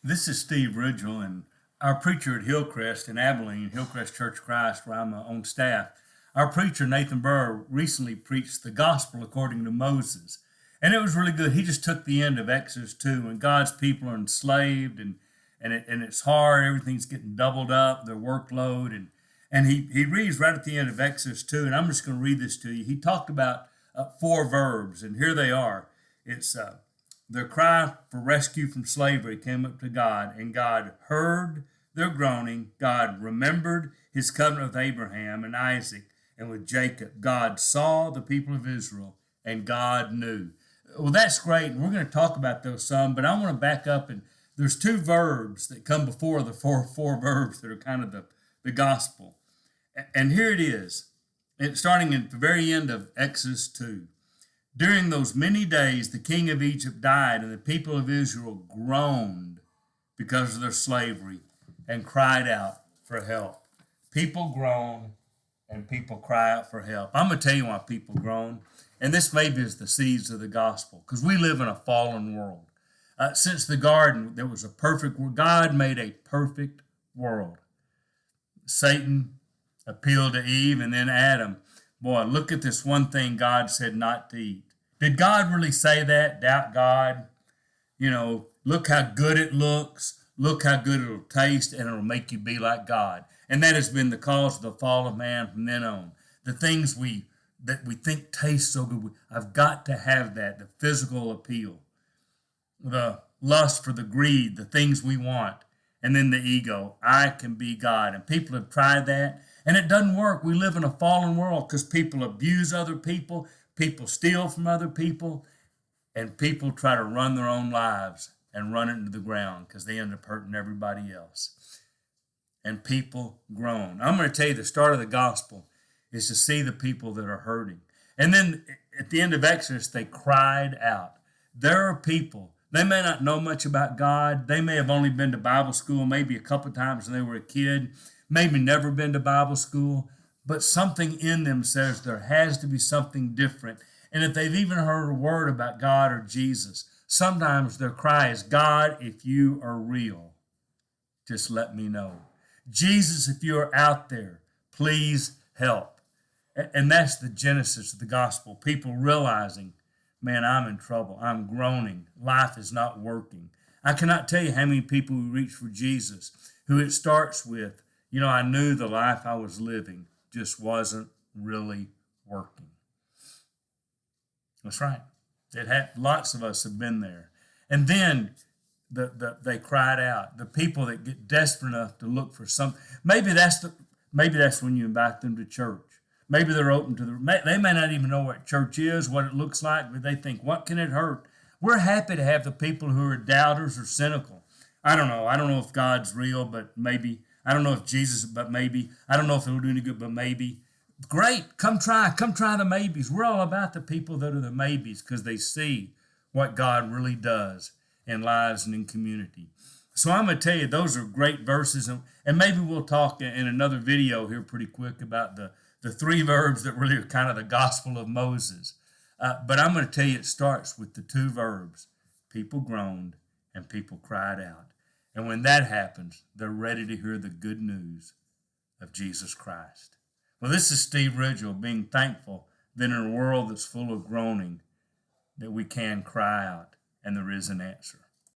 This is Steve Ridgel, and our preacher at Hillcrest in Abilene, Hillcrest Church of Christ, where I'm on staff. Our preacher, Nathan Burr, recently preached the gospel according to Moses. And it was really good. He just took the end of Exodus 2, and God's people are enslaved, and it's hard. Everything's getting doubled up, their workload. And he reads right at the end of Exodus 2, and I'm just going to read this to you. He talked about four verbs, and here they are. It's their cry for rescue from slavery came up to God, and God heard their groaning. God remembered his covenant with Abraham and Isaac and with Jacob. God saw the people of Israel, and God knew. Well, that's great, and we're going to talk about those some, but I want to back up, and there's two verbs that come before the four verbs that are kind of the gospel. And here it is, starting at the very end of Exodus 2. During those many days, the king of Egypt died, and the people of Israel groaned because of their slavery and cried out for help. People groan and people cry out for help. I'm going to tell you why people groan, and this maybe is the seeds of the gospel, because we live in a fallen world. Since the garden, there was a perfect world. God made a perfect world. Satan appealed to Eve and then Adam. Boy, look at this one thing God said not to eat. Did God really say that? Doubt God. Look how good it looks. Look how good it'll taste, and it'll make you be like God. And that has been the cause of the fall of man from then on. The things that we think taste so good, I've got to have that, the physical appeal, the lust for the greed, the things we want, and then the ego. I can be God. And people have tried that, and it doesn't work. We live in a fallen world because people abuse other people, people steal from other people, and people try to run their own lives and run it into the ground because they end up hurting everybody else. And people groan. I'm going to tell you the start of the gospel is to see the people that are hurting. And then at the end of Exodus, they cried out. There are people, they may not know much about God. They may have only been to Bible school maybe a couple of times when they were a kid, maybe never been to Bible school, but something in them says there has to be something different. And if they've even heard a word about God or Jesus, sometimes their cry is, God, if you are real, just let me know. Jesus, if you are out there, please help. And that's the genesis of the gospel. People realizing, man, I'm in trouble. I'm groaning. Life is not working. I cannot tell you how many people who reach for Jesus, who it starts with, I knew the life I was living just wasn't really working. That's right. Lots of us have been there. And then they cried out. The people that get desperate enough to look for something. Maybe that's when you invite them to church. Maybe they're open to they may not even know what church is, what it looks like, but they think, what can it hurt? We're happy to have the people who are doubters or cynical. I don't know. I don't know if God's real, but maybe. I don't know if Jesus, but maybe. I don't know if it'll do any good, but maybe. Great. Come try the maybes. We're all about the people that are the maybes because they see what God really does in lives and in community. So I'm going to tell you, those are great verses, and maybe we'll talk in another video here pretty quick about the three verbs that really are kind of the gospel of Moses. But I'm going to tell you it starts with the two verbs. People groaned and people cried out. And when that happens, they're ready to hear the good news of Jesus Christ. Well, this is Steve Ridgel being thankful that in a world that's full of groaning, that we can cry out and there is an answer.